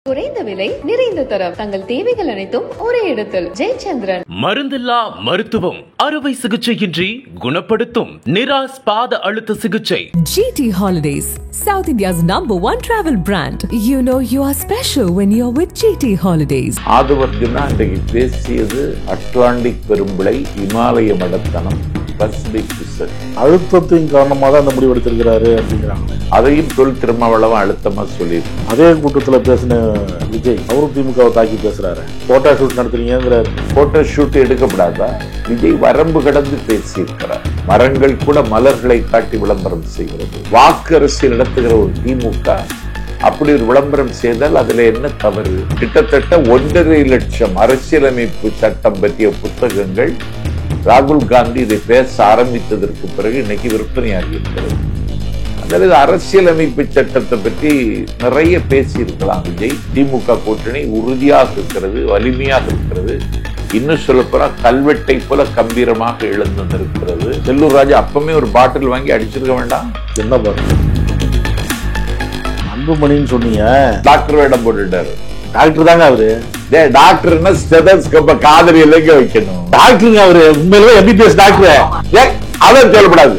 குறைந்த விலை நிறைந்த தரம் தங்கள் தேவைகள் அனைத்தும் ஒரே இடத்தில். ஜெயச்சந்திரன். மருந்தில்லா மருத்துவம், அறுவை சிகிச்சையின்றி குணப்படுத்தும் நிராஸ் பாத அழுத்த சிகிச்சை. GT Holidays, South India's #1 travel brand. You know you are special when you're with GT Holidays. Aadhav Arjuna இன்றைக்கு பேசியது அட்லாண்டிக் பெரும்பிளை, இமாலய மடத்தனம், பசிபிக் பிசர். அழுத்தத்தின் காரணமாக தான் அந்த முடிவு எடுத்திருக்கிறாரு அப்படிங்கிறாங்க. அதையும் தொல் திருமாவளவன் அழுத்தமா சொல்லியிருக்கு. அதே கூட்டத்தில் பேசின விஜய் அவரும் திமுகவை தாக்கி பேசுறாரு. போட்டோ ஷூட் நடத்துறீங்கிறாரு. போட்டோ ஷூட் எடுக்கப்படாதா? விஜய் வரம்பு கடந்து பேசியிருக்கிறார். மரங்கள் கூட மலர்களை காட்டி விளம்பரம் செய்கிறது. வாக்கு அரசியல் நடத்துகிற ஒரு திமுக அப்படி ஒரு விளம்பரம் செய்தால் அதுல என்ன தவறு? கிட்டத்தட்ட 1.5 லட்சம் அரசியலமைப்பு சட்டம் பற்றிய புத்தகங்கள் ராகுல் காந்தி இதை பேச ஆரம்பித்ததற்கு பிறகு இன்னைக்கு விற்பனையாகி இருக்கிறது. அதாவது அரசியலமைப்பு சட்டத்தை பற்றி நிறைய பேசி இருக்கலாம் விஜய். திமுக கூட்டணி உறுதியாக இருக்கிறது, வலிமையாக இருக்கிறது. இன்னும் சொல்லப்போனா கல்வெட்டை போல கம்பீரமாக எழுந்திருக்கிறது. செல்லூர் ராஜா அப்பமே ஒரு பாட்டில் வாங்கி அடிச்சிருக்க வேண்டாம்? என்ன பாருங்க, அன்புமணின்னு சொன்னீங்க, டாக்டர் வேடம் போட்டுட்டாரு. டாக்டர் தாங்க அவரு. டாக்டர்னா ஸ்டெதஸ்கோப்ப காதலி எல்லைக்கு வைக்கணும். டாக்டருங்க அவரு, உண்மையிலே MBBS டாக்டர். அதான் சொல்லப்படாது.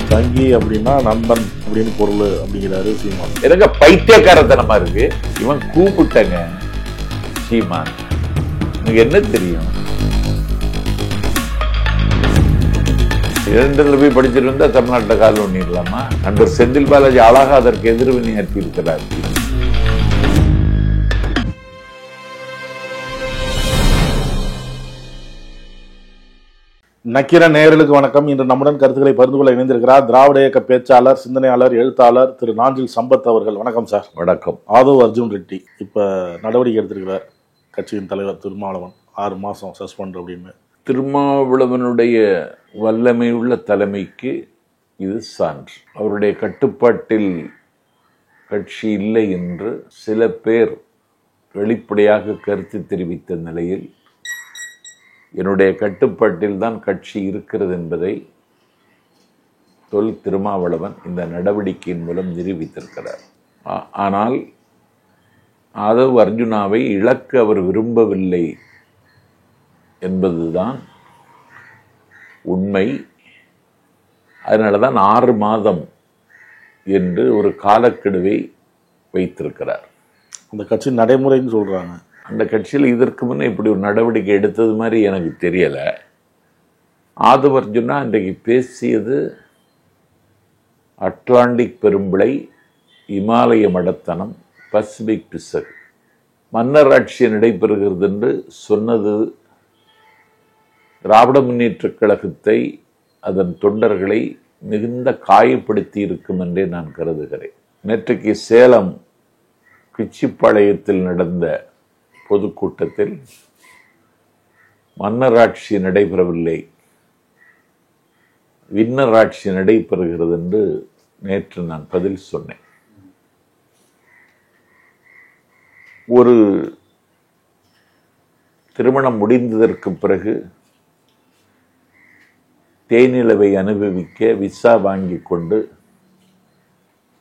தங்கி அப்படின்னா நண்பன் அப்படின்னு பொருள் அப்படிங்கிறாரு சீமான். எனக்கு பைத்தியக்காரத்தனமா இருக்கு. இவன் கூப்பிட்டங்க சீமான், எனக்கு என்ன தெரியும்? 2 போய் படிச்சிட்டு இருந்தா தமிழ்நாட்டில் கால் பண்ணிடலாமா? நண்பர் செந்தில் பாலாஜி அழகா அதற்கு எதிர்வினை ஆற்றி இருக்கிறார். நக்கீர நேயர்களுக்கு வணக்கம். இன்று நம்முடன் கருத்துக்களை பகிர்ந்து கொள்ள இணைந்திருக்கிறார் திராவிட இயக்க பேச்சாளர், சிந்தனையாளர், எழுத்தாளர் திரு நாஞ்சில் சம்பத் அவர்கள். வணக்கம் சார். வணக்கம். ஆதவ் அர்ஜுன் ரெட்டி இப்ப நடவடிக்கை எடுத்திருக்கிறார். கட்சியின் தலைவர் திருமாவளவன் 6 மாசம் சஸ்பெண்ட் அப்படின்னு. திருமாவளவனுடைய வல்லமை உள்ள தலைமைக்கு இது சான்று. அவருடைய கட்டுப்பாட்டில் கட்சி இல்லை என்று சில பேர் வெளிப்படையாக கருத்து தெரிவித்த நிலையில் என்னுடைய கட்டுப்பாட்டில் தான் கட்சி இருக்கிறது என்பதை தொல் திருமாவளவன் இந்த நடவடிக்கையின் மூலம் நிரூபித்திருக்கிறார். ஆனால் ஆதவ் அர்ஜுனாவை இழக்க அவர் விரும்பவில்லை என்பதுதான் உண்மை. அதனாலதான் 6 மாதம் என்று ஒரு காலக்கெடுவை வைத்திருக்கிறார். அந்த கட்சி நடைமுறைன்னு சொல்றாங்க. அந்த கட்சியில் இதற்கு முன்னே இப்படி ஒரு நடவடிக்கை எடுத்தது மாதிரி எனக்கு தெரியல. ஆதவ் அர்ஜுனா இன்றைக்கு பேசியது அட்லாண்டிக் பெரும்பிளை, இமாலய மடத்தனம், பசிபிக் பிசர். மன்னர் ஆட்சி நடைபெறுகிறது என்று சொன்னது திராவிட முன்னேற்ற கழகத்தை, அதன் தொண்டர்களை மிகுந்த காயப்படுத்தி இருக்கும் என்றே நான் கருதுகிறேன். நேற்றைக்கு சேலம் கிச்சிப்பாளையத்தில் நடந்த பொதுக்கூட்டத்தில் மன்னராட்சி நடைபெறவில்லை, விண்ணராட்சி நடைபெறுகிறது என்று நேற்று நான் பதில் சொன்னேன். ஒரு திருமணம் முடிந்ததற்கு பிறகு தேனிலவை அனுபவிக்க விசா வாங்கி கொண்டு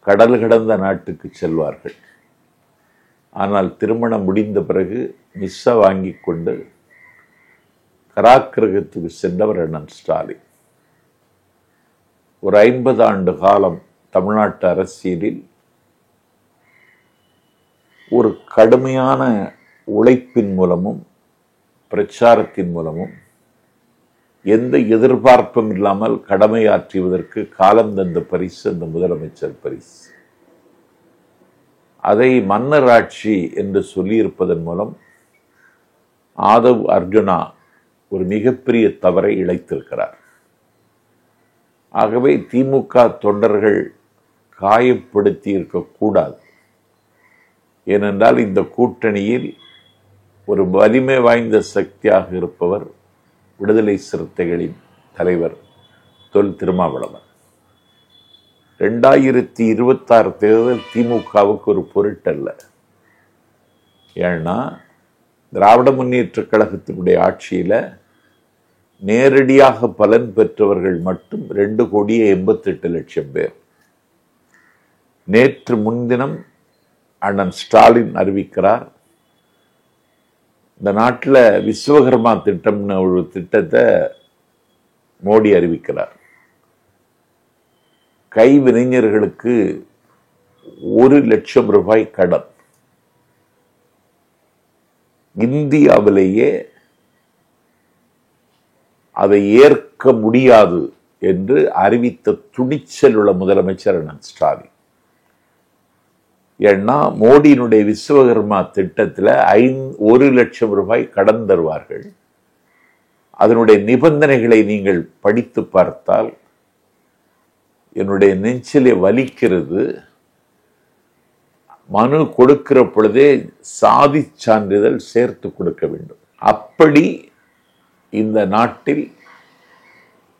கடல் கடந்த நாட்டுக்கு செல்வார்கள். ஆனால் திருமணம் முடிந்த பிறகு விசா வாங்கி கொண்டு கராக்கிரகத்துக்கு சென்றவர் அண்ணன் ஸ்டாலின். ஒரு 50 ஆண்டு காலம் தமிழ்நாட்டு அரசியலில் ஒரு கடுமையான உழைப்பின் மூலமும் பிரச்சாரத்தின் மூலமும் எந்த எதிர்பார்ப்பும் இல்லாமல் கடமையாற்றுவதற்கு காலம் தந்த பரிசு அந்த முதலமைச்சர் பரிசு. அதை மன்னர் ஆட்சி என்று சொல்லியிருப்பதன் மூலம் ஆதவ் அர்ஜுனா ஒரு மிகப்பெரிய தவறை இழைத்திருக்கிறார். ஆகவே திமுக தொண்டர்கள் காயப்படுத்தி இருக்கக்கூடாது. ஏனென்றால் இந்த கூட்டணியில் ஒரு வலிமை வாய்ந்த சக்தியாக இருப்பவர் விடுதலை சிறுத்தைகளின் தலைவர் தொல் திருமாவளவன். 2026 தேர்தல் திமுகவுக்கு ஒரு பொருட்டல்ல. ஏன்னா திராவிட முன்னேற்ற கழகத்தினுடைய ஆட்சியில நேரடியாக பலன் பெற்றவர்கள் மட்டும் 2,88,00,000 பேர். நேற்று முன்தினம் அண்ணன் ஸ்டாலின் அறிவிக்கிறார். இந்த நாட்டில் விஸ்வகர்மா திட்டம்னு ஒரு திட்டத்தை மோடி அறிவிக்கிறார். கைவினைஞர்களுக்கு 1 லட்சம் ரூபாய் கடன். இந்தியாவிலேயே அதை ஏற்க முடியாது என்று அறிவித்த துணிச்சல் உள்ள முதலமைச்சர் அண்ணன் ஸ்டாலின். ஏன்னா மோடியினுடைய விஸ்வகர்மா திட்டத்தில் 1 லட்சம் ரூபாய் கடன் தருவார்கள். அதனுடைய நிபந்தனைகளை நீங்கள் படித்து பார்த்தால் என்னுடைய நெஞ்சிலே வலிக்கிறது. மனு கொடுக்கிற பொழுதே சாதி சான்றிதழ் சேர்த்து கொடுக்க வேண்டும். அப்படி இந்த நாட்டில்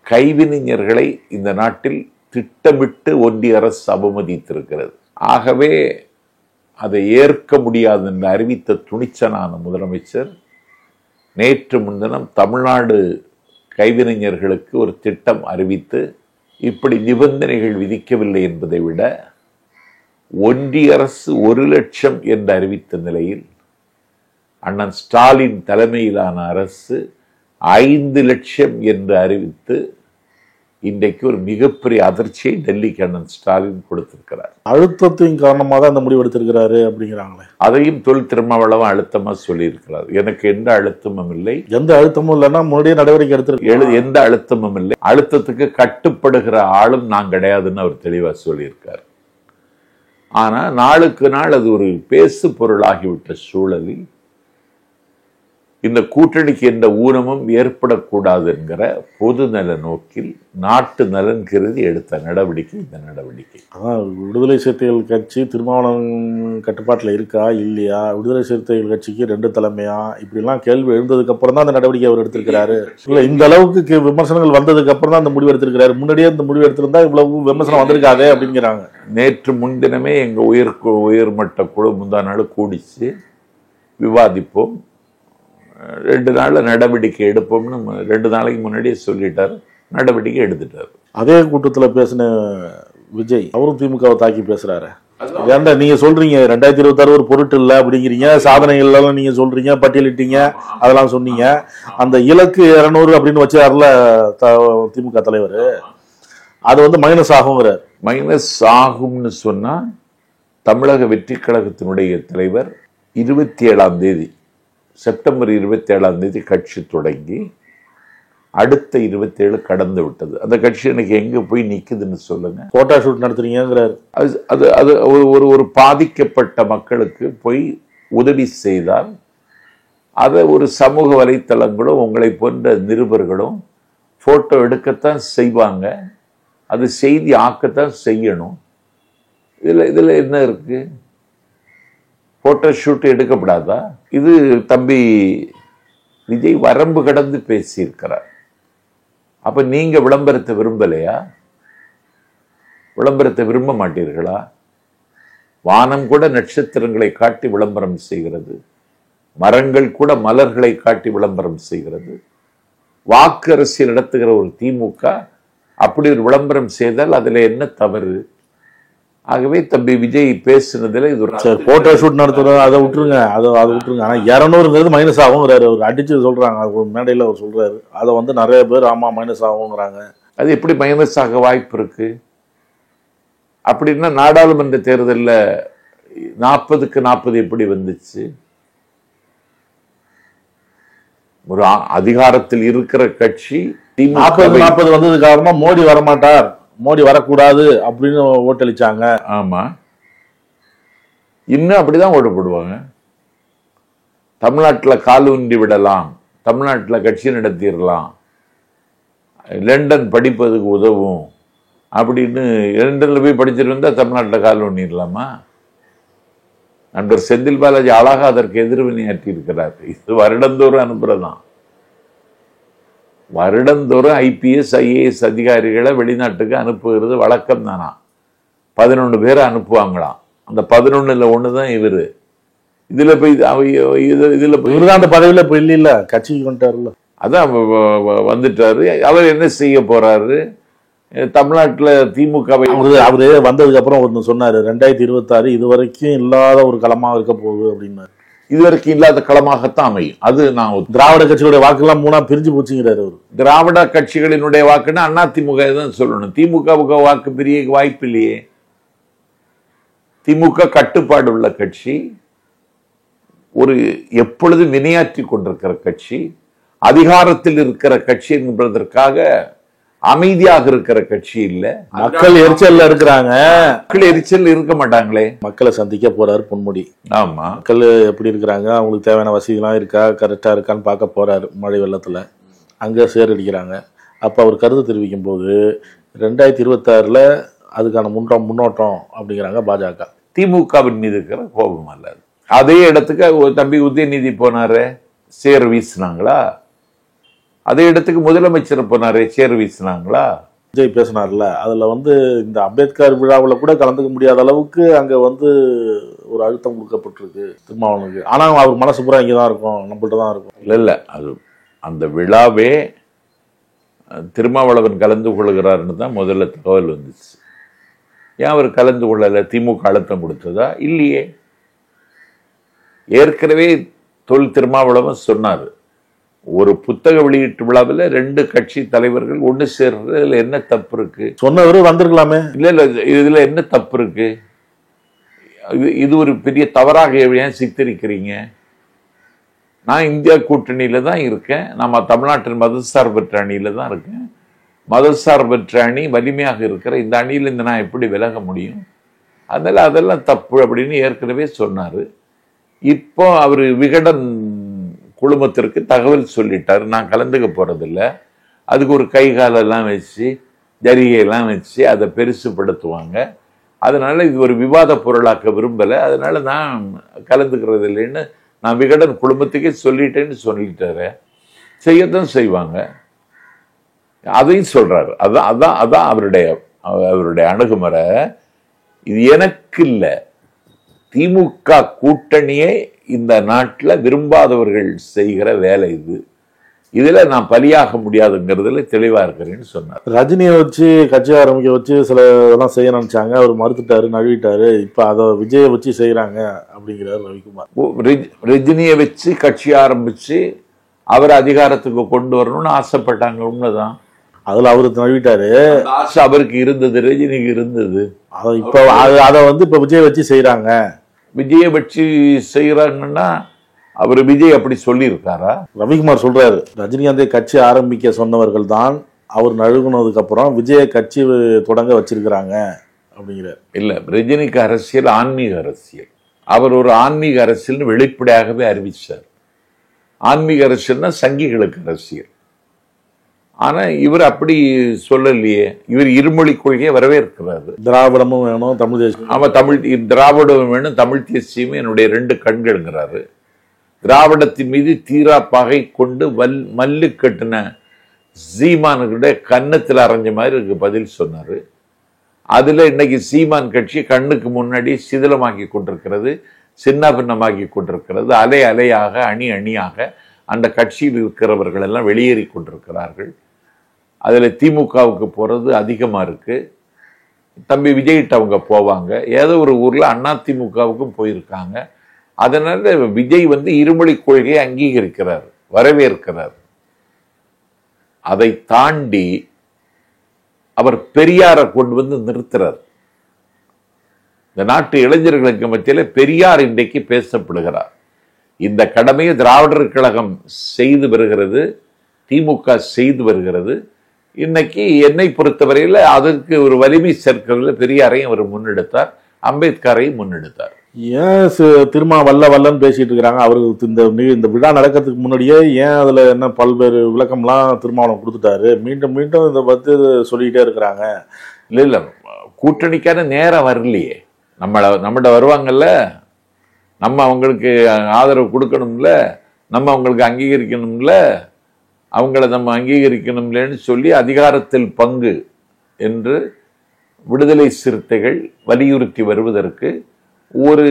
கைவினைஞர்களை இந்த நாட்டில் திட்டமிட்டு ஒன்றிய அரசு அவமதித்திருக்கிறது. ஆகவே அதை ஏற்க முடியாது என்று அறிவித்த துணிச்சலான முதலமைச்சர் நேற்று முன்தினம் தமிழ்நாடு கைவினைஞர்களுக்கு ஒரு திட்டம் அறிவித்து இப்படி நிபந்தனைகள் விதிக்கவில்லை என்பதை விட ஒன்றிய அரசு 1 லட்சம் என்று அறிவித்த நிலையில் அண்ணன் ஸ்டாலின் தலைமையிலான அரசு 5 லட்சம் என்று அறிவித்து இன்றைக்கு ஒரு மிகப்பெரிய அதிர்ச்சியை டெல்லிக்கு அண்ணன் ஸ்டாலின் கொடுத்திருக்கிறார். அழுத்தத்தின் காரணமாக தான் அந்த முடிவு எடுத்திருக்கிறாரு அப்படிங்கிறாங்களே. அதையும் தொல் திருமாவளவன் அழுத்தமா சொல்லியிருக்கிறார். எனக்கு எந்த அழுத்தமும் இல்லை, எந்த அழுத்தமும் இல்லைன்னா முன்னாடியே நடவடிக்கை எடுத்திருக்கு. எந்த அழுத்தமும் இல்லை, அழுத்தத்துக்கு கட்டுப்படுகிற ஆளும் நான் கிடையாதுன்னு அவர் தெளிவா சொல்லியிருக்கார். ஆனா நாளுக்கு நாள் அது ஒரு பேசு பொருளாகிவிட்ட சூழலில் இந்த கூட்டணிக்கு எந்த ஊனமும் ஏற்படக்கூடாது என்கிற பொது நல நோக்கில் நாட்டு நலன் கருதி எடுத்த நடவடிக்கை இந்த நடவடிக்கை. விடுதலை சிறுத்தைகள் கட்சி திருமாவளவன் கட்டுப்பாட்டில் இருக்கா இல்லையா, விடுதலை சிறுத்தைகள் கட்சிக்கு 2 தலைமையா, இப்படிலாம் கேள்வி எழுந்ததுக்கு அப்புறம் தான் அந்த நடவடிக்கை அவர் எடுத்திருக்கிறாரு. இல்ல இந்த அளவுக்கு விமர்சனங்கள் வந்ததுக்கு அப்புறம் தான் அந்த முடிவு எடுத்திருக்கிறாரு. முன்னாடியே இந்த முடிவு எடுத்திருந்தா இவ்வளவு விமர்சனம் வந்திருக்காதே அப்படிங்கிறாங்க. நேற்று முன்தினமே எங்க உயர்மட்ட குழு முந்தா நாள் கூடிச்சு விவாதிப்போம், 2 நாள்ல நடவடிக்கை எடுப்போம்னு 2 நாளைக்கு முன்னாடியே சொல்லிட்டாரு. நடவடிக்கை எடுத்துட்டாரு. அதே கூட்டத்தில் பேசின விஜய் அவரும் திமுகவை தாக்கி பேசுறாரு. ஏன்டா நீங்க சொல்றீங்க 2026 ஒரு பொருட்டு இல்லை அப்படிங்கிறீங்க, சாதனைகள் எல்லாம் நீங்க சொல்றீங்க, பட்டியலிட்டீங்க, அதெல்லாம் சொன்னீங்க. அந்த இலக்கு 200 அப்படின்னு வச்சாருல திமுக தலைவர், அது மைனஸ் ஆகுங்கிறார். மைனஸ் ஆகும்னு சொன்னா தமிழக வெற்றி கழகத்தினுடைய தலைவர் 27ஆம் தேதி செப்டம்பர் 27ஆம் தேதி கட்சி தொடங்கி அடுத்த 27 கடந்து விட்டது. அந்த கட்சி எனக்கு எங்க போய் நிக்குதுன்னு சொல்லுங்க. போட்டோ ஷூட் நடத்துறீங்கிறாரு. அது அது ஒரு பாதிக்கப்பட்ட மக்களுக்கு போய் உதவி செய்தால் அதை ஒரு சமூக வலைத்தளங்களும் உங்களை போன்ற நிருபர்களும் போட்டோ எடுக்கத்தான் செய்வாங்க. அது செய்தி ஆக்கத்தான் செய்யணும். இதுல என்ன இருக்கு? போட்டோ ஷூட் எடுக்கப்படாதா? இது தம்பி விஜய் வரம்பு கடந்து பேசியிருக்கிறார். அப்ப நீங்க விளம்பரத்தை விரும்பலையா? விளம்பரத்தை விரும்ப மாட்டீர்களா? வானம் கூட நட்சத்திரங்களை காட்டி விளம்பரம் செய்கிறது, மரங்கள் கூட மலர்களை காட்டி விளம்பரம் செய்கிறது. வாக்கு அரசியல் நடத்துகிற ஒரு திமுக அப்படி ஒரு விளம்பரம் செய்தால் அதுல என்ன தவறு? ஆகவே தம்பி விஜய் பேசுனதுல இது ஒரு போட்டோ ஷூட் நடத்துறது அதை விட்டுருங்க, அதை விட்டுருங்க. ஆனா 200ங்கிறது மைனஸ் ஆகுங்கிறாரு. அவர் அடிச்சு சொல்றாங்க, ஒரு மேடையில் அவர் சொல்றாரு. அதை நிறைய பேர் ஆமா மைனஸ் ஆகுங்கிறாங்க. அது எப்படி மைனஸ் ஆக வாய்ப்பு இருக்கு? அப்படின்னா நாடாளுமன்ற தேர்தலில் 40க்கு 40 எப்படி வந்துச்சு? ஒரு அதிகாரத்தில் இருக்கிற கட்சி 40 வந்தது காரணமா மோடி வரமாட்டார், மோடி வரக்கூடாது அப்படின்னு ஓட்டளிச்சாங்க. ஆமா, இன்னும் அப்படிதான் ஓட்டு போடுவாங்க. தமிழ்நாட்டில் கால் ஊன்றி விடலாம், தமிழ்நாட்டில் கட்சி நடத்திடலாம், லண்டன் படிப்பதுக்கு உதவும் அப்படின்னு லண்டனில் போய் படிச்சுட்டு வந்தா தமிழ்நாட்டில் கால் ஊன்றிடலாமா? நண்பர் செந்தில் பாலாஜி அழகா அதற்கு எதிர்வினையாற்றி இருக்கிறார். இது வருடந்தோறும் அனுப்புறதான். வருடந்தோறும் IPS IAS அதிகாரிகளை வெளிநாட்டுக்கு அனுப்புகிறது வழக்கம் தானா. 11 பேரை அனுப்புவாங்களாம். அந்த 11ல் 1 தான் இவரு. இதுல போய் இவருதான் அந்த பதவியில இப்ப இல்ல கட்சிக்கு வந்துட்டாருல. அதான் வந்துட்டாரு. அவர் என்ன செய்ய போறாரு? தமிழ்நாட்டுல திமுகவை அவரு வந்ததுக்கு அப்புறம் ஒன்று சொன்னாரு, 2026 இதுவரைக்கும் இல்லாத ஒரு களமா இருக்க போகுது அப்படின்னாரு. இதுவரைக்கும் இல்லாத களமாகத்தான் அமையும். அது நான் திராவிட கட்சிகளுடைய வாக்குலாம் 3 பிரிஞ்சு போச்சுங்கிறாரு அவரு. திராவிட கட்சிகளினுடைய வாக்குன்னா அண்ணா திமுக தான் சொல்லணும். திமுகவுக்கு வாக்கு பிரிய வாய்ப்பு இல்லையே. திமுக கட்டுப்பாடு உள்ள கட்சி, ஒரு எப்பொழுதும் வினையாற்றி கொண்டிருக்கிற கட்சி, அதிகாரத்தில் இருக்கிற கட்சி என்பதற்காக அமைதியாக இருக்கிற கட்சி இல்ல. மக்கள் எரிச்சல்ல இருக்கிறாங்க. மக்கள் எரிச்சல் இருக்க மாட்டாங்களே. மக்களை சந்திக்க போறாரு பொன்முடி. ஆமா, மக்கள் எப்படி இருக்கிறாங்க, அவங்களுக்கு தேவையான வசதிகள்லாம் இருக்கா, கரெக்டா இருக்கான்னு பார்க்க போறாரு. மழை வெள்ளத்துல அங்க சேரடிக்கிறாங்க. அப்ப அவர் கருத்து தெரிவிக்கும் போது 2026ல அதுக்கான முன்னோட்டம் அப்படிங்கிறாங்க பாஜக. திமுகவின் மீது இருக்கிற கோபம் அல்ல. அதே இடத்துக்கு தம்பி உதயநிதி போனாரு, சேர் வீசினாங்களா? அதே இடத்துக்கு முதலமைச்சர் போனாரு, சேர் வீசினாங்களா? விஜய் பேசினார்ல, அதுல இந்த அம்பேத்கர் விழாவில் கூட கலந்துக்க முடியாத அளவுக்கு அங்க ஒரு அழுத்தம் கொடுக்கப்பட்டிருக்கு திருமாவளவனுக்கு. ஆனா அவர் மனசு பூரா இங்கதான் இருக்கும், நம்மள்ட்ட தான் இருக்கும். இல்ல அது அந்த விழாவே திருமாவளவன் கலந்து கொள்கிறாருன்னு தான் முதல்ல தகவல் வந்துச்சு. ஏன் அவர் கலந்து கொள்ளல? திமுக அழுத்தம் கொடுத்ததா? இல்லையே. ஏற்கனவே திருமாவளவன் சொன்னாரு, ஒரு புத்தக வெளியீட்டு விழாவில் 2 கட்சி தலைவர்கள் ஒண்ணு சேர்றதுல என்ன தப்பு இருக்கு? சொன்னவரு வந்திருக்கலாமே. இல்ல இதுல என்ன தப்பு இருக்கு? இது ஒரு பெரிய தவறாக ஏன் சித்தரிக்கிறீங்க? நான் இந்தியா கூட்டணியில தான் இருக்கேன். நம்ம தமிழ்நாட்டின் மதசார்பற்ற அணியில தான் இருக்கேன். மதசார்பற்ற அணி வலிமையாக இருக்கிற இந்த அணியிலிருந்து நான் எப்படி விலக முடியும்? அதனால அதெல்லாம் தப்பு அப்படின்னு ஏற்கனவே சொன்னாரு. இப்போ அவரு விகடன் குழுமத்திற்கு தகவல் சொல்லிட்டாரு, நான் கலந்துக்க போறதில்ல. அதுக்கு ஒரு கை காலெல்லாம் வச்சு ஜரிகையெல்லாம் வச்சு அதை பெருசுப்படுத்துவாங்க. அதனால இது ஒரு விவாத பொருளாக்க விரும்பலை, அதனால நான் கலந்துக்கிறது இல்லைன்னு நான் விகடன் குழுமத்துக்கே சொல்லிட்டேன்னு சொல்லிட்டாரு. செய்யத்தான் செய்வாங்க, அதையும் சொல்றாரு. அதான் அவருடைய அணுகுமுறை. இது எனக்கு இல்லை, திமுக கூட்டணியே இந்த நாட்டில் விரும்பாதவர்கள் செய்கிற வேலை இது. இதுல நான் பலியாக முடியாதுங்கிறதுல தெளிவா இருக்கிறேன்னு சொன்னார். ரஜினியை வச்சு கட்சி ஆரம்பிக்க வச்சு சில இதெல்லாம் செய்ய நினைச்சாங்க, அவர் மறுத்துட்டாரு, நழுவிட்டாரு. இப்ப அதை விஜயை வச்சு செய்யறாங்க அப்படிங்கிறாரு ரவிக்குமார். ரஜினியை வச்சு கட்சி ஆரம்பிச்சு அவர் அதிகாரத்துக்கு கொண்டு வரணும்னு ஆசைப்பட்டாங்க, உண்மைதான். அதுல அவரு நழுவிட்டாரு. ஆசை அவருக்கு இருந்தது, ரஜினிக்கு இருந்தது. இப்ப அதை இப்ப விஜய் வச்சு செய்யறாங்க. விஜயை வச்சு செய்யறாங்கன்னா அவர் விஜய் அப்படி சொல்லி இருக்காரா? ரவிக்குமார் சொல்றாரு, ரஜினிகாந்தை கட்சி ஆரம்பிக்க சொன்னவர்கள் தான் அவர் நழுகுனதுக்கு அப்புறம் விஜய கட்சி தொடங்க வச்சிருக்கிறாங்க அப்படிங்கிறார். இல்ல, ரஜினிக்கு அரசியல் ஆன்மீக அரசியல். அவர் ஒரு ஆன்மீக அரசியல்னு வெளிப்படையாகவே அறிவிச்சார். ஆன்மீக அரசியல்னா சங்கிகளுக்கு அரசியல். ஆனா இவர் அப்படி சொல்லலையே. இவர் இருமொழி கொள்கையை வரவேற்கிறாரு. திராவிடமும் வேணும், தமிழ் தேசியம். ஆமா, திராவிடமும் வேணும், தமிழ் தேசியமும் என்னுடைய 2 கண்கள்ங்கிறாரு. திராவிடத்தின் மீது தீரா பகை கொண்டு மல்லு கட்டின சீமானுடைய கன்னத்தில் அரைஞ்ச மாதிரி இருக்கு பதில் சொன்னாரு. அதுல இன்னைக்கு சீமான் கட்சி கண்ணுக்கு முன்னாடி சிதிலமாக்கி கொண்டிருக்கிறது, சின்ன பின்னமாக்கி கொண்டிருக்கிறது. அலை அலையாக, அணி அணியாக அந்த கட்சியில் இருக்கிறவர்கள் எல்லாம் வெளியேறி கொண்டிருக்கிறார்கள். அதுல திமுகவுக்கு போறது அதிகமா இருக்கு. தம்பி விஜய்கிட்ட அவங்க போவாங்க. ஏதோ ஒரு ஊர்ல அண்ணா திமுகவுக்கும் போயிருக்காங்க. அதனால விஜய் இருமொழி கொள்கையை அங்கீகரிக்கிறார், வரவேற்கிறார். அதை தாண்டி அவர் பெரியாரை கொண்டு நிறுத்துறார். இந்த நாட்டு இளைஞர்களுக்கு மத்தியில பெரியார் இன்றைக்கு பேசப்படுகிறார். இந்த கடமையை திராவிடர் கழகம் செய்து வருகிறது, திமுக செய்து வருகிறது. இன்னைக்கு என்னை பொறுத்தவரையில் அதற்கு ஒரு வலிமை சேர்க்கவில்லை. பெரியாரையும் அவர் முன்னெடுத்தார், அம்பேத்கரையும் முன்னெடுத்தார். ஏன் திருமா வல்லன்னு பேசிட்டு இருக்கிறாங்க? அவருக்கு இந்த விழா நடக்கிறதுக்கு முன்னாடியே ஏன் அதுல என்ன பல்வேறு விளக்கம்லாம் திருமாவளவன் கொடுத்துட்டாரு. மீண்டும் மீண்டும் இதை பத்தி சொல்லிக்கிட்டே இருக்கிறாங்க. இல்ல கூட்டணிக்கான நேரம் வரலையே. நம்மகிட்ட வருவாங்கல்ல, நம்ம அவங்களுக்கு ஆதரவு கொடுக்கணும்ல, நம்ம அவங்களுக்கு அங்கீகரிக்கணும்ல, அவங்கள நம்ம அங்கீகரிக்கணும்லன்னு சொல்லி அதிகாரத்தில் பங்கு என்று விடுதலை சிறுத்தைகள் வலியுறுத்தி வருவதற்கு ஒரு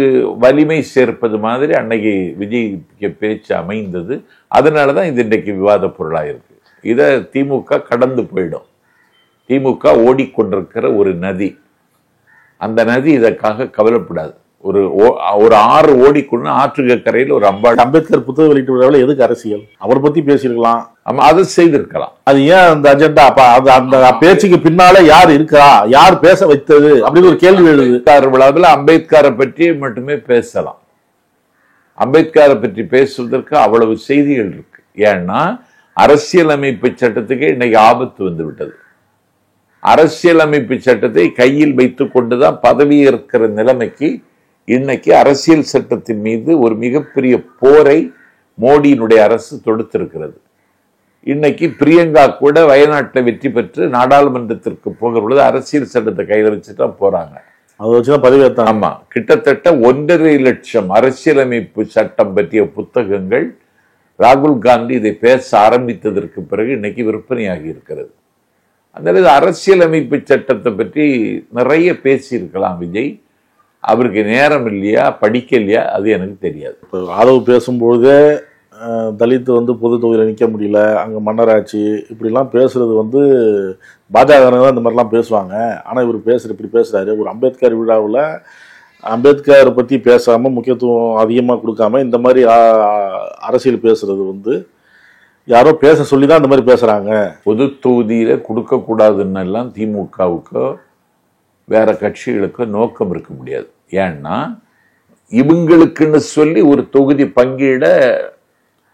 வலிமை சேர்ப்பது மாதிரி அன்னைக்கு விஜய்க்கு பேச்சு அமைந்தது. அதனாலதான் இது இன்றைக்கு விவாத பொருளாக இருக்கு. இதை திமுக கடந்து போயிடும். திமுக ஓடிக்கொண்டிருக்கிற ஒரு நதி. அந்த நதி இதற்காக கவலைப்படாது. ஒரு ஆறு ஓடிக்கொண்டு ஆற்றுக்கு கரையில் ஒரு அம்பேத்கர் புத்தக வெளியிட்டு விழாவில் எதுக்கு அரசியல்? அவரை பத்தி பேசியிருக்கலாம், அதை செய்திருக்கலாம். அது ஏன் அந்த அஜெண்டா? அந்த பேச்சுக்கு பின்னால யார் இருக்கா, யார் பேச வைத்தது அப்படின்னு ஒரு கேள்வி எழுது. விழாவில் அம்பேத்கரை பற்றி மட்டுமே பேசலாம். அம்பேத்கரை பற்றி பேசுவதற்கு அவ்வளவு செய்திகள் இருக்கு. ஏன்னா அரசியலமைப்பு சட்டத்துக்கு இன்னைக்கு ஆபத்து வந்து விட்டது. அரசியலமைப்பு சட்டத்தை கையில் வைத்துக் கொண்டுதான் பதவி இருக்கிற நிலைமைக்கு இன்னைக்கு அரசியல் சட்டத்தின் மீது ஒரு மிகப்பெரிய போரை மோடியினுடைய அரசு தொடுத்திருக்கிறது. இன்னைக்கு பிரியங்கா கூட வயநாட்டில் வெற்றி பெற்று நாடாளுமன்றத்திற்கு போகிற பொழுது அரசியல் சட்டத்தை கையில் வச்சுதான் போறாங்க. அதை வச்சுதான் பதவியேற்றாங்க. ஆமா, கிட்டத்தட்ட 1.5 லட்சம் அரசியலமைப்பு சட்டம் பற்றிய புத்தகங்கள் ராகுல் காந்தி இதை பேச ஆரம்பித்ததற்கு பிறகு இன்னைக்கு விற்பனையாகி இருக்கிறது. அந்த அரசியலமைப்பு சட்டத்தை பற்றி நிறைய பேசியிருக்கலாம் விஜய். அவருக்கு நேரம் இல்லையா, படிக்கலையா, அது எனக்கு தெரியாது. ஆதவ் பேசும்பொழுதே தலித் பொது தொகுதியில் நிற்க முடியல, அங்கே மன்னராட்சி இப்படிலாம் பேசுறது பாஜக இந்த மாதிரிலாம் பேசுவாங்க. ஆனால் இவர் இப்படி பேசுறாரு. ஒரு அம்பேத்கர் விழாவில் அம்பேத்கர் பற்றி பேசாமல் முக்கியத்துவம் அதிகமாக கொடுக்காம இந்த மாதிரி அரசியல் பேசுறது யாரோ பேச சொல்லி தான் இந்த மாதிரி பேசுறாங்க. பொது தொகுதியில கொடுக்க கூடாதுன்னு எல்லாம் திமுகவுக்கோ வேற கட்சிகளுக்கோ நோக்கம் இருக்க முடியாது. ஏன்னா இவங்களுக்குன்னு சொல்லி ஒரு தொகுதி பங்கீட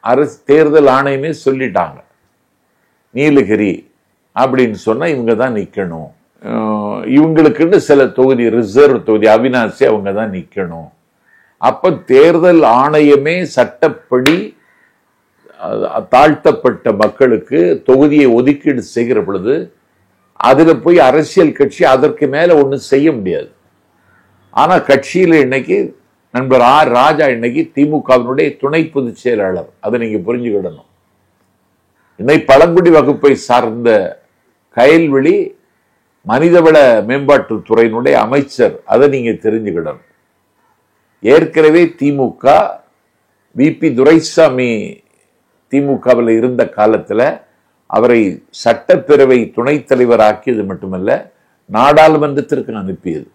அரசு தேர்தல் ஆணையமே சொல்லிட்டாங்க. நீலகிரி அப்படின்னு சொன்னா இவங்க தான் நிக்கணும், இவங்களுக்குன்னு சில தொகுதி ரிசர்வ் தொகுதி அவினாசி அவங்க தான் நிக்கணும். அப்ப தேர்தல் ஆணையமே சட்டப்படி தாழ்த்தப்பட்ட மக்களுக்கு தொகுதியை ஒதுக்கீடு செய்கிற பொழுது அதுல போய் அரசியல் கட்சி அதற்கு மேல ஒன்றும் செய்ய முடியாது. ஆனா கட்சியில இன்னைக்கு நண்பர் ஆர் ராஜா இன்னைக்கு திமுகவினுடைய துணை பொதுச் செயலாளர். அதை நீங்க புரிஞ்சுக்கிடணும். இன்னைக்கு பழங்குடி வகுப்பை சார்ந்த கயல்வெளி மனிதவள மேம்பாட்டுத்துறையினுடைய அமைச்சர். அதை நீங்க தெரிஞ்சுக்கிடணும். ஏற்கனவே திமுக விபி துரைசாமி திமுகவில் இருந்த காலத்துல அவரை சட்டப்பேரவை துணைத் தலைவர் ஆக்கியது மட்டுமல்ல, நாடாளுமன்றத்திற்கு அனுப்பியது.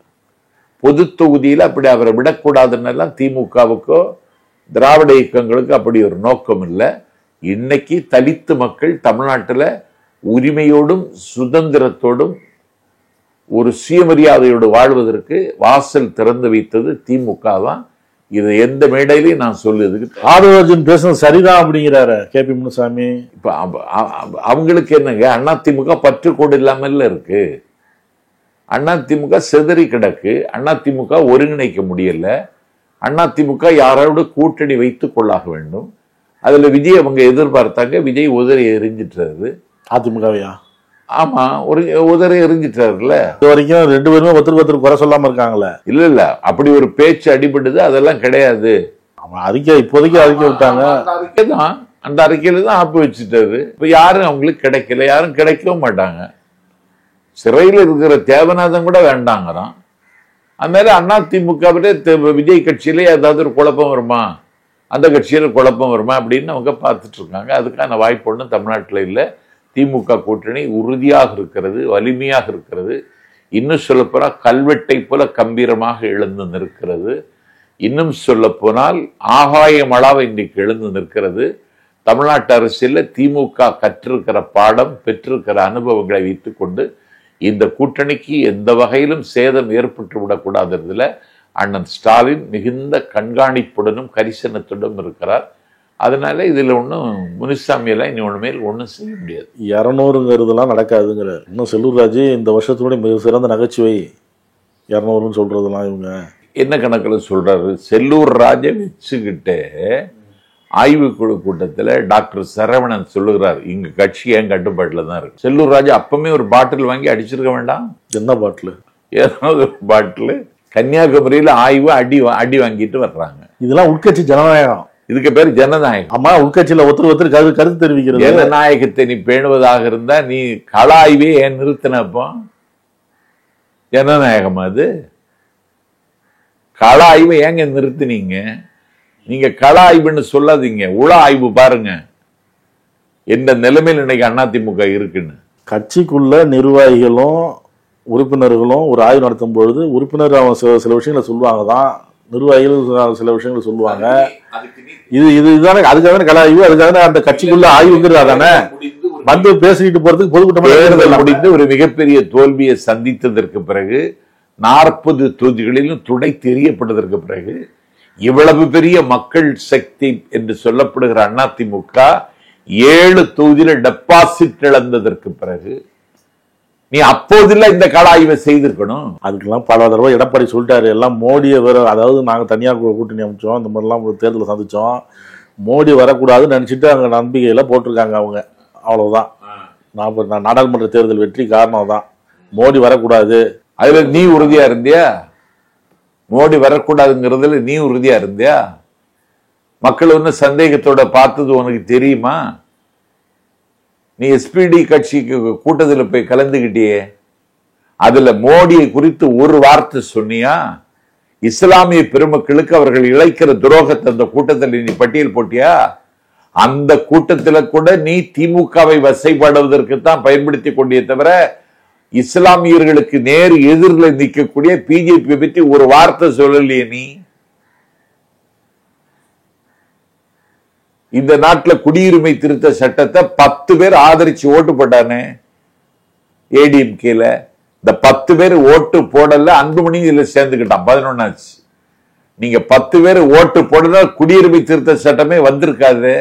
பொது தொகுதியில் அப்படி அவரை விடக்கூடாதுன்னு திமுகவுக்கோ திராவிட இயக்கங்களுக்கு அப்படி ஒரு நோக்கம் இல்லை. இன்னைக்கு தலித்து மக்கள் தமிழ்நாட்டில் உரிமையோடும் சுதந்திரத்தோடும் ஒரு சுயமரியாதையோடு வாழ்வதற்கு வாசல் திறந்து வைத்தது திமுக தான். இது எந்த மேடையிலையும் நான் சொல்லுறதுக்கு ஆதவர்ஜன் பேசுறது சரிதான் அப்படிங்கிறாரு கேபி முனுசாமி. இப்ப அவங்களுக்கு என்னங்க, அதிமுக பற்றுக்கோடு இல்லாமல் இருக்கு. அதிமுக செதறி கிடக்கு. அதிமுக ஒருங்கிணைக்க முடியல. அதிமுக யாரோட கூட்டணி வைத்துக் கொள்ளாக வேண்டும். அதுல விஜய் அவங்க எதிர்பார்த்தாங்க. விஜய் உதறி எரிஞ்சிட்டாரு. அதிமுகவையா? ஆமா, ஒரு உதறி எரிஞ்சிட்டாருல. இது வரைக்கும் 2 பேருமே ஒருத்தர் குறை சொல்லாம இருக்காங்களே. இல்ல அப்படி ஒரு பேச்சு அடிபடுது, அதெல்லாம் கிடையாது. அறிக்கை இப்போதைக்கு அறிக்கை விட்டாங்க. அந்த அறிக்கையில தான் ஆப்பு வச்சுட்டாரு. இப்ப யாரும் அவங்களுக்கு கிடைக்கல, யாரும் கிடைக்கவும் மாட்டாங்க. சிறையில் இருக்கிற தேவநாதன் கூட வேண்டாங்கிறான். அதனால அதிமுகவிலே விஜய் கட்சியிலே ஏதாவது ஒரு குழப்பம் வருமா, அந்த கட்சியில குழப்பம் வருமா அப்படின்னு அவங்க பார்த்துட்டு இருக்காங்க. அதுக்கான வாய்ப்பு ஒன்றும் தமிழ்நாட்டில் இல்லை. திமுக கூட்டணி உறுதியாக இருக்கிறது, வலிமையாக இருக்கிறது. இன்னும் சொல்ல போனா கல்வெட்டை போல கம்பீரமாக எழுந்து நிற்கிறது. இன்னும் சொல்ல போனால் ஆகாய மளாவை இன்றைக்கு எழுந்து நிற்கிறது. தமிழ்நாட்டு அரசியலில் திமுக கற்றிருக்கிற பாடம், பெற்றிருக்கிற அனுபவங்களை வைத்துக் கொண்டு இந்த கூட்டணிக்கு எந்த வகையிலும் சேதம் ஏற்பட்டு விடக்கூடாதுல அண்ணன் ஸ்டாலின் மிகுந்த கண்காணிப்புடனும் கரிசனத்துடனும் இருக்கிறார். அதனால இதுல ஒன்றும் முனுசாமியெல்லாம் இனி ஒண்ணுமேல் ஒன்றும் செய்ய முடியாது. 200ங்கிறதுலாம் நடக்காதுங்கிறார். இன்னும் செல்லூர் ராஜு இந்த வருஷத்தோட மிக சிறந்த நகைச்சுவை 200ன்னு சொல்றதுலாம் இவங்க என்ன கணக்கில் சொல்றாரு? செல்லூர் ராஜை வச்சுக்கிட்டு ஆய்வுக்குழு கூட்டத்தில் டாக்டர் சரவணன் சொல்லுகிறார், இங்க கட்சி என் கட்டுப்பாட்டில் தான் இருக்கு. செல்லூர் ராஜா அப்பவுமே ஒரு பாட்டில் வாங்கி அடிச்சிருக்க வேண்டாம்? என்ன பாட்டில்? ஏதாவது ஒரு பாட்டில். கன்னியாகுமரியில் ஆய்வு அடி வாங்கிட்டு வர்றாங்க. இதெல்லாம் உட்கட்சி ஜனநாயகம். இதுக்கு பேர் ஜனநாயகம். ஆமா, உட்கட்சியில ஒருத்தர் கருத்து தெரிவிக்கிறது. ஜனநாயகத்தை நீ பேணுவதாக இருந்தா நீ கள ஆய்வே ஏன் நிறுத்தினப்போ? ஜனநாயகம் அது. கள ஆய்வை ஏங்க நிறுத்தினீங்க? நீங்க கள ஆய்வுன்னு சொல்லாதீங்க, உள ஆய்வு பாருங்க எந்த நிலைமையில் இன்னைக்கு அதிமுக இருக்குன்னு. கட்சிக்குள்ள நிர்வாகிகளும் உறுப்பினர்களும் ஒரு ஆய்வு நடத்தும் பொழுது உறுப்பினர் அவன் சில விஷயங்களை சொல்லுவாங்க தான், நிர்வாகிகள் சில விஷயங்களை சொல்லுவாங்க. இதுதானே அதுக்காக கலாய்வு, அதுக்காக அந்த கட்சிக்குள்ள ஆய்வுங்கிறது அதானே. வந்து பேசிட்டு போறதுக்கு பொதுக்கூட்டம் முடிந்து ஒரு மிகப்பெரிய தோல்வியை சந்தித்ததற்கு பிறகு 40 தொகுதிகளிலும் துணை தெரியப்பட்டதற்கு பிறகு இவ்வளவு பெரிய மக்கள் சக்தி என்று சொல்லப்படுகிற அதிமுக 7 தொகுதியில டெபாசிட் இழந்ததற்கு பிறகு நீ அப்போதில்ல இந்த கள ஆய்வை செய்திருக்கணும். அதுக்கெல்லாம் பல தடவை எடப்பாடி சொல்லிட்டாரு, எல்லாம் மோடியை அதாவது நாங்க தனியா கூட்டணி அமைச்சோம், இந்த மாதிரிலாம் தேர்தலை சந்திச்சோம், மோடி வரக்கூடாதுன்னு நினைச்சிட்டு அங்க நம்பிக்கையில போட்டிருக்காங்க அவங்க. அவ்வளவுதான். நான் நாடாளுமன்ற தேர்தல் வெற்றி காரணம் தான், மோடி வரக்கூடாது. அதுல நீ உறுதியா இருந்தியா? மோடி வரக்கூடாதுங்கிறதுல நீ உறுதியா இருந்தியா? மக்கள் ஒன்னும் சந்தேகத்தோட பார்த்தது உனக்கு தெரியுமா? நீ SPD கட்சிக்கு கூட்டத்தில் போய் கலந்துகிட்டியே, அதுல மோடியை குறித்து ஒரு வார்த்தை சொன்னியா? இஸ்லாமிய பெருமக்களுக்கு அவர்கள் இழைக்கிற துரோகத்தை அந்த கூட்டத்தில் நீ பட்டியல் போட்டியா? அந்த கூட்டத்தில் கூட நீ திமுகவை வசைப்படுவதற்கு தான் பயன்படுத்தி கொண்டே தவிர இஸ்லாமியர்களுக்கு நேர் எதிரில் நிற்கக்கூடிய பிஜேபி பற்றி ஒரு வார்த்தை சொல்லலையே நீ. இந்த நாட்டில் குடியுரிமை திருத்த சட்டத்தை 10 பேர் ஆதரிச்சு ஓட்டு போட்டானே ஏடிஎம்கேல. இந்த 10 பேர் ஓட்டு போடல, அன்புமணி இதுல சேர்ந்துக்கிட்டான், 11 ஆச்சு. நீங்க 10 பேர் ஓட்டு போடல, குடியுரிமை திருத்த சட்டமே வந்திருக்காது.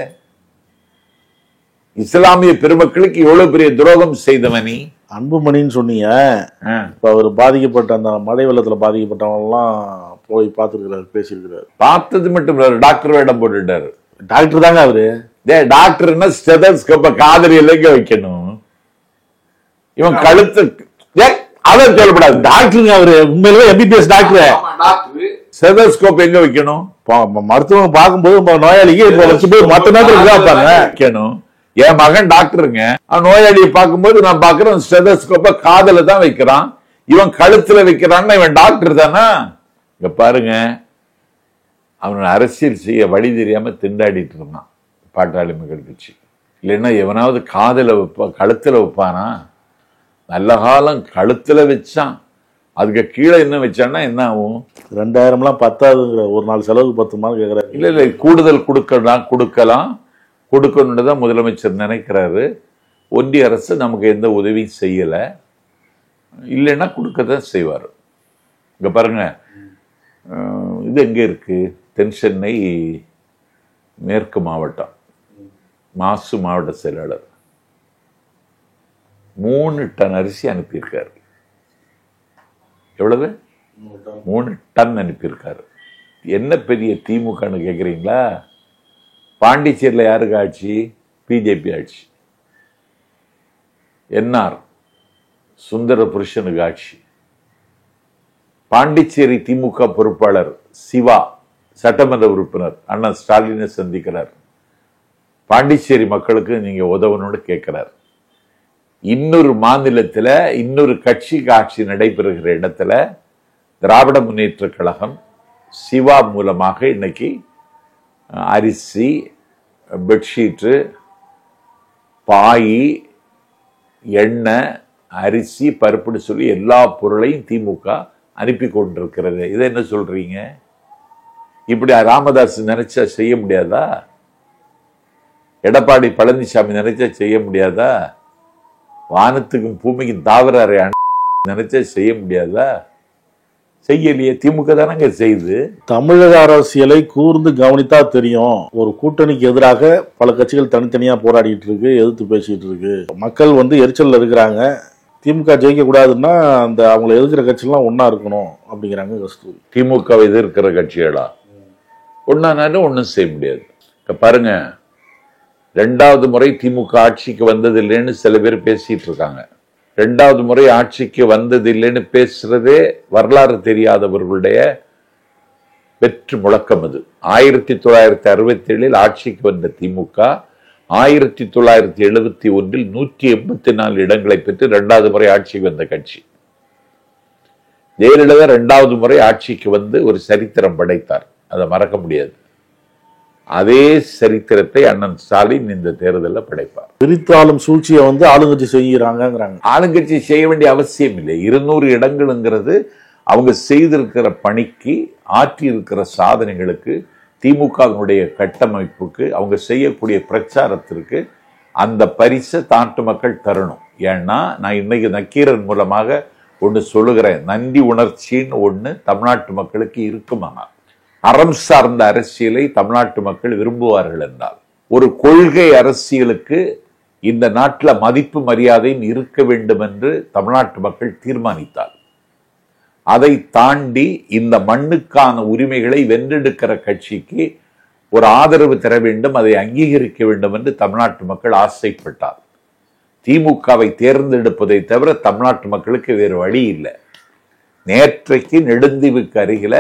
இஸ்லாமிய பெருமக்களுக்கு எவ்வளவு பெரிய துரோகம் செய்தவன் நீ. அன்புமணின்னு சொன்னீங்க, இப்ப அவர் பாதிக்கப்பட்ட அந்த மழை வெள்ளத்துல பாதிக்கப்பட்டவங்க எல்லாம் போய் பார்த்துருக்கிறாரு, பேசியிருக்கிறாரு. பார்த்தது மட்டும் இல்ல, டாக்டர் வேடம் போட்டுட்டாரு. டாக்டர் தாங்க அவரு. டாக்டர்னா ஸ்டெதஸ்கோப்ப காதலி எல்லைங்க வைக்கணும். இவன் கழுத்து அதான் சொல்லப்படாது. டாக்டருங்க அவரு, உண்மையிலே MBBS டாக்டர். ஸ்டெதஸ்கோப் எங்க வைக்கணும்? மருத்துவம் பார்க்கும்போது நோயாளிக்கு மற்ற நேரத்தில் வைக்கணும். என் மகன் டாக்டருங்க, நோயாளியை பார்க்கும்போது நான் பாக்குறேன் ஸ்டெதஸ்கோப்ப காதல தான் வைக்கிறான். இவன் கழுத்துல வைக்கிறான்னா இவன் டாக்டர் தானா? இங்க பாருங்க, அவன் அரசியல் செய்ய வழி தெரியாம திண்டாடிட்டு இருந்தான் பாட்டாளி மக்கள் கட்சி. இல்லைன்னா எவனாவது காதல வைப்பா, கழுத்துல வைப்பானா? நல்ல காலம் கழுத்துல வச்சான், அதுக்கு கீழே என்ன வச்சான்னா என்ன ஆகும்? 2000 பத்தாது, ஒரு நாள் செலவுக்கு 10 கேட்கிறாரு. இல்ல இல்ல, கூடுதல் கொடுக்கலாம், கொடுக்கணும்னு தான் முதலமைச்சர் நினைக்கிறாரு. ஒன்றிய அரசு நமக்கு எந்த உதவியும் செய்யல, இல்லைன்னா கொடுக்கதான் செய்வார். இங்க பாருங்க, இது எங்க இருக்கு? தென் சென்னை மேற்கு மாவட்டம் மாசு மாவட்ட செயலாளர் 3 டன் அரிசி அனுப்பியிருக்காரு. எவ்வளவு? 3 டன் அனுப்பியிருக்காரு. என்ன பெரிய திமுகன்னு கேக்குறீங்களா? பாண்டிச்சேரியில் யாருக்கு ஆட்சி? பிஜேபி ஆட்சி. என்ஆர் சுந்தர புருஷனுக்கு ஆட்சி. பாண்டிச்சேரி திமுக பொறுப்பாளர் சிவா சட்டமன்ற உறுப்பினர் அண்ணன் ஸ்டாலினை சந்திக்கிறார். பாண்டிச்சேரி மக்களுக்கு நீங்க உதவணும்னு கேட்கிறார். இன்னொரு மாநிலத்தில் இன்னொரு கட்சிக்கு ஆட்சி நடைபெறுகிற இடத்துல திராவிட முன்னேற்ற கழகம் சிவா மூலமாக இன்னைக்கு அரிசி, பெட்ஷீட்டு, பாய், எண்ணெய், அரிசி, பருப்புன்னு சொல்லி எல்லா பொருளையும் திமுக அனுப்பி கொண்டிருக்கிறது. இதை என்ன சொல்றீங்க? இப்படி ராமதாஸ் நினைச்சா செய்ய முடியாதா? எடப்பாடி பழனிசாமி நினைச்சா செய்ய முடியாதா? வானத்துக்கும் பூமிக்கும் தாவராரை நினைச்சா செய்ய முடியாதா? செய்யலையே, திமுக தானங்க செய்யுது. தமிழக அரசியலை கூர்ந்து கவனித்தா தெரியும், ஒரு கூட்டணிக்கு எதிராக பல கட்சிகள் தனித்தனியா போராடிட்டு இருக்கு, எதிர்த்து பேசிட்டு இருக்கு. மக்கள் எரிச்சல்ல இருக்கிறாங்க. திமுக ஜெயிக்க கூடாதுன்னா அந்த அவங்களை எதிர்க்கிற கட்சியெல்லாம் ஒன்னா இருக்கணும் அப்படிங்கிறாங்க கஸ்தூரி. திமுக எதிர்க்கிற கட்சிகளா ஒன்னானாலும் ஒன்னும் செய்ய முடியாது. பாருங்க, 2வது முறை திமுக ஆட்சிக்கு வந்தது இல்லைன்னு சில பேர் பேசிட்டு இருக்காங்க. 2வது முறை ஆட்சிக்கு வந்தது இல்லைன்னு பேசுறதே வரலாறு தெரியாதவர்களுடைய வெற்று முழக்கம். அது 1967 ஆட்சிக்கு வந்த திமுக 1971 184 இடங்களை பெற்று 2வது முறை ஆட்சிக்கு வந்த கட்சி. ஜெயலலிதா 2வது முறை ஆட்சிக்கு வந்து ஒரு சரித்திரம் படைத்தார், அதை மறக்க முடியாது. அதே சரித்திரத்தை அண்ணன் ஸ்டாலின் இந்த தேர்தலில் படைப்பார். பிரித்தாளும் சூழ்ச்சியை ஆளுங்கட்சி செய்யறாங்கிறாங்க. ஆளுங்கட்சி செய்ய வேண்டிய அவசியம் இல்லை. 200 இடங்கள்ங்கிறது அவங்க செய்திருக்கிற பணிக்கு, ஆற்றி இருக்கிற சாதனைகளுக்கு, திமுகவினுடைய கட்டமைப்புக்கு, அவங்க செய்யக்கூடிய பிரச்சாரத்திற்கு அந்த பரிசை நாட்டு மக்கள் தரணும். ஏன்னா நான் இன்னைக்கு நக்கீரன் மூலமாக ஒன்று சொல்லுகிறேன், நன்றி உணர்ச்சின்னு ஒன்று தமிழ்நாட்டு மக்களுக்கு இருக்குமானால் அறம் சார்ந்த அரசியலை தமிழ்நாட்டு மக்கள் விரும்புவார்கள் என்றால், ஒரு கொள்கை அரசியலுக்கு இந்த நாட்டில் மதிப்பு மரியாதையும் இருக்க வேண்டும் என்று தமிழ்நாட்டு மக்கள் தீர்மானித்தார். அதை தாண்டி இந்த மண்ணுக்கான உரிமைகளை வென்றெடுக்கிற கட்சிக்கு ஒரு ஆதரவு தர வேண்டும், அதை அங்கீகரிக்க வேண்டும் என்று தமிழ்நாட்டு மக்கள் ஆசைப்பட்டார். திமுகவை தேர்ந்தெடுப்பதை தவிர தமிழ்நாட்டு மக்களுக்கு வேறு வழி இல்லை. நேற்றைக்கு நெடுந்தீவுக்கு அருகில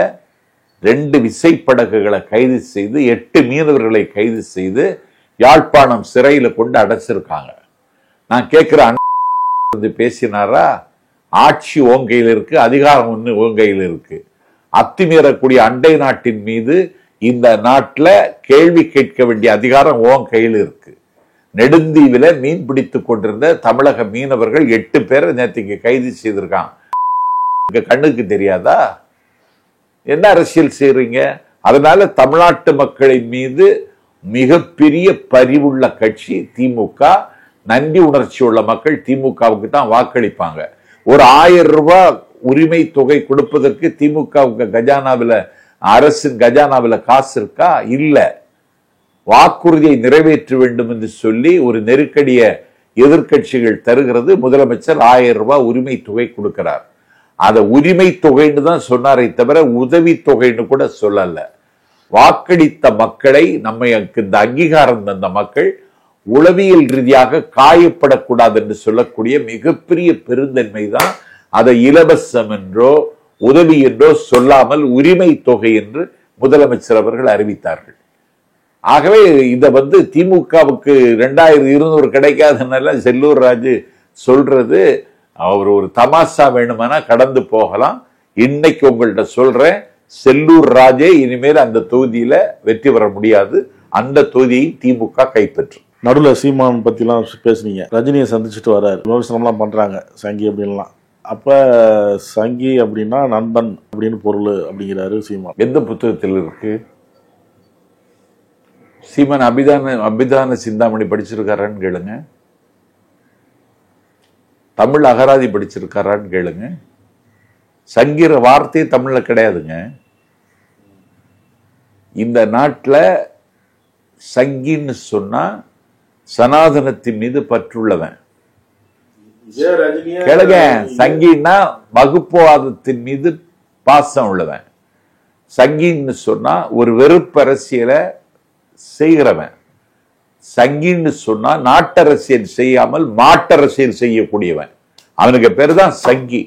2 விசைப்படகுகளை கைது செய்து 8 மீனவர்களை கைது செய்து யாழ்ப்பாணம் சிறையில கொண்டு அடைச்சிருக்காங்க. நான் கேட்கிறேன், பேசினாரா? ஆட்சி உன் கையில் இருக்கு, அதிகாரம் ஒண்ணு உன் கையில் இருக்கு. அத்துமீறக்கூடிய அண்டை நாட்டின் மீது இந்த நாட்டில் கேள்வி கேட்க வேண்டிய அதிகாரம் உன் கையில் இருக்கு. நெடுந்தீவில மீன் பிடித்துக் கொண்டிருந்த தமிழக மீனவர்கள் 8 பேரை நேற்றுக்கு கைது செய்திருக்காங்க. கண்ணுக்கு தெரியாதா? என்ன அரசியல் செய்றீங்க? அதனால தமிழ்நாட்டு மக்களின் மீது மிகப்பெரிய பரிவுள்ள கட்சி திமுக. நன்றி உணர்ச்சி உள்ள மக்கள் திமுகவுக்கு தான் வாக்களிப்பாங்க. ஒரு 1000 ரூபாய் உரிமை தொகை கொடுப்பதற்கு திமுகவுக்கு கஜானாவில், அரசின் கஜானாவில் காசு இருக்கா? இல்ல. வாக்குறுதியை நிறைவேற்ற வேண்டும் என்று சொல்லி ஒரு நெருக்கடியை எதிர்கட்சிகள் தருகிறது. முதலமைச்சர் 1000 ரூபாய் உரிமை தொகை கொடுக்கிறார். அத உரிமை தொகைன்னு தான் சொன்னாரை தவிர உதவி தொகைன்னு கூட சொல்லல. வாக்களித்த மக்களை, நம்ம இந்த அங்கீகாரம் தந்த மக்கள் உளவியல் ரீதியாக காயப்படக்கூடாது என்று சொல்லக்கூடிய மிகப்பெரிய பெருந்தன்மை தான் அதை இலவசம் என்றோ உதவி என்றோ சொல்லாமல் உரிமை தொகை என்று முதலமைச்சர் அவர்கள் அறிவித்தார்கள். ஆகவே இத திமுகவுக்கு 2200 கிடைக்காதுன்னு செல்லூர் ராஜு சொல்றது அவர் ஒரு தமாஷா வேணுமானா கடந்து போகலாம். இன்னைக்கு உங்கள்கிட்ட சொல்றேன், செல்லூர் ராஜே இனிமேல் அந்த தொகுதியில வெற்றி பெற முடியாது. அந்த தொகுதியை திமுக கைப்பற்றும். நடுவில் சீமான் பத்திலாம் பேசுனீங்க. ரஜினியை சந்திச்சுட்டு வர்றாரு, விமர்சனம்லாம் பண்றாங்க சங்கி அப்படின்லாம். அப்ப சங்கி அப்படின்னா நண்பன் அப்படின்னு பொருள் அப்படிங்கிறாரு சீமான். எந்த புத்தகத்தில் இருக்கு? சீமான் அபிதான சிந்தாமணி படிச்சிருக்காரான்னு கேளுங்க. தமிழ் அகராதி படிச்சிருக்காரான்னு கேளுங்க. சங்கிற வார்த்தையே தமிழ்ல கிடையாதுங்க. இந்த நாட்டில் சங்கின்னு சொன்னா சனாதனத்தின் மீது பற்றுள்ளவன். கேளுங்க, சங்கின்னா வகுப்புவாதத்தின் மீது பாசம் உள்ளவன். சங்கின்னு சொன்னா ஒரு வெறுப்பு அரசியலை செய்கிறவன். சங்கின்னு சொன்னா நாட்டரசியல் செய்யாமல் மாட்டரசியல் செய்யக்கூடியவன். அவனுக்கு பேரு தான் சங்கி.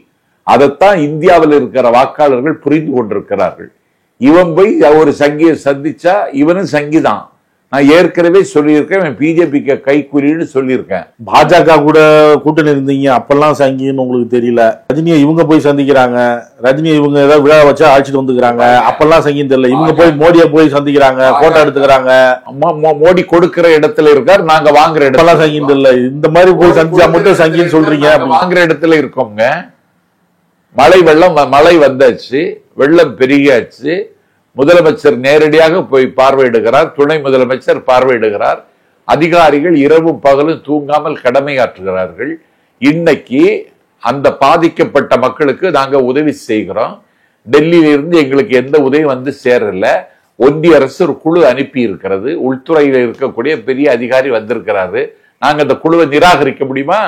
அதைத்தான் இந்தியாவில் இருக்கிற வாக்காளர்கள் புரிந்து கொண்டிருக்கிறார்கள். இவன் போய் ஒரு சங்கியை சந்திச்சா இவனும் சங்கிதான். நான் ஏற்கனவே சொல்லியிருக்கேன், பிஜேபிக்கு கைக்கூலின்னு சொல்லியிருக்கேன். பாஜக கூட கூட்டணி இருந்தீங்க, அப்பெல்லாம் சங்கின்னு உங்களுக்கு தெரியல. ரஜினியை இவங்க போய் சந்திக்கிறாங்க, ரஜினியை இவங்க ஏதாவது விழா வச்சா அழைச்சிட்டு வந்துக்கிறாங்க, அப்பெல்லாம் சங்கின்னு தெரியல. இவங்க போய் மோடியை போய் சந்திக்கிறாங்க, போட்டோ எடுத்துக்கிறாங்க. மோடி கொடுக்கிற இடத்துல இருக்கார், நாங்க வாங்குற இடத்துல சங்கின்னு தெரியல. இந்த மாதிரி போய் சந்திச்சா மட்டும் சங்கின்னு சொல்றீங்க. வாங்குற இடத்துல இருக்கோங்க. மழை வந்தாச்சு, வெள்ளம் பெருகியாச்சு. முதலமைச்சர் நேரடியாக போய் பார்வையிடுகிறார், துணை முதலமைச்சர் பார்வையிடுகிறார். அதிகாரிகள் இரவும் பகலும் தூங்காமல் கடமையாற்றுகிறார்கள். இன்னைக்கு அந்த பாதிக்கப்பட்ட மக்களுக்கு நாங்க உதவி செய்கிறோம். டெல்லியிலிருந்து எங்களுக்கு எந்த உதவி சேரல. ஒன்றிய அரசு ஒரு குழு அனுப்பி இருக்கிறது. உள்துறையில் இருக்கக்கூடிய பெரிய அதிகாரி வந்திருக்கிறாரு. நாங்க அந்த குழுவை நிராகரிக்க முடியுமா?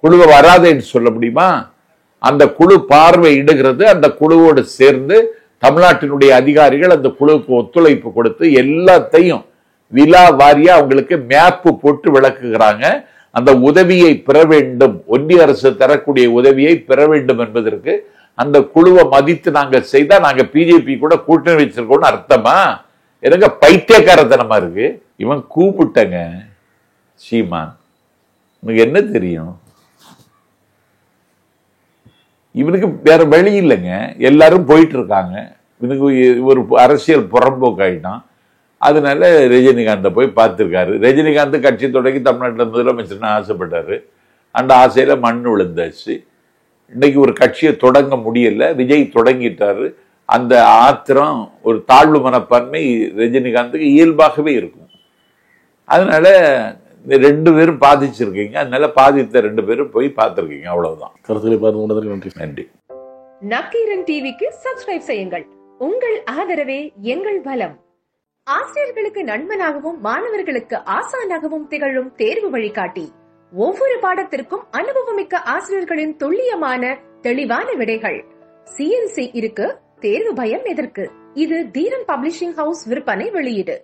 குழுவை வராதுன்னு சொல்ல முடியுமா? அந்த குழு பார்வையிடுகிறது. அந்த குழுவோடு சேர்ந்து தமிழ்நாட்டினுடைய அதிகாரிகள் அந்த குழுவுக்கு ஒத்துழைப்பு கொடுத்து எல்லாத்தையும் விழா வாரியா அவங்களுக்கு மேப்பு போட்டு விளக்குகிறாங்க. அந்த உதவியை பெற வேண்டும், ஒன்றிய அரசு தரக்கூடிய உதவியை பெற வேண்டும் என்பதற்கு அந்த குழுவை மதித்து நாங்க செய்தா நாங்க பிஜேபி கூட கூட்டணி வச்சிருக்கோம்னு அர்த்தமா? எனக்கு பைத்தியக்காரத்தனமா இருக்கு. இவன் கூப்பிட்டங்க சீமான், உனக்கு என்ன தெரியும்? இவனுக்கு வேற வழி இல்லைங்க. எல்லாரும் போயிட்டு இருக்காங்க. இவனுக்கு ஒரு அரசியல் புறம்போக்காயிட்டான். அதனால ரஜினிகாந்தை போய் பார்த்துருக்காரு. ரஜினிகாந்த் கட்சி தொடங்கி தமிழ்நாட்டில் முதலமைச்சர்னு ஆசைப்பட்டாரு. அந்த ஆசையில மண் விழுந்தாச்சு. இன்னைக்கு ஒரு கட்சியை தொடங்க முடியல. விஜய் தொடங்கிட்டாரு. அந்த ஆத்திரம், ஒரு தாழ்வு மனப்பான்மை ரஜினிகாந்துக்கு இயல்பாகவே இருக்கும். அதனால இந்த 2 பேரும் பாதிச்சிருக்கீங்க. அதனால பாதித்த 2 பேரும் போய் பார்த்திருக்கீங்க. அவ்வளவுதான். கருத்துக்களை பார்த்து நன்றி. நன்றி. நக்கீரன் டிவிக்கு சப்ஸ்கிரைப் செய்யுங்கள். உங்கள் ஆதரவே எங்கள் பலம். ஆசிரியர்களுக்கு நண்பனாகவும் மாணவர்களுக்கு ஆசானாகவும் திகழும் தேர்வு வழிகாட்டி. ஒவ்வொரு பாடத்திற்கும் அனுபவமிக்க ஆசிரியர்களின் துல்லியமான தெளிவான விடைகள். CNC இருக்கு, தேர்வு பயம் எதற்கு? இது தீரன் பப்ளிஷிங் ஹவுஸ் விற்பனை வெளியீடு.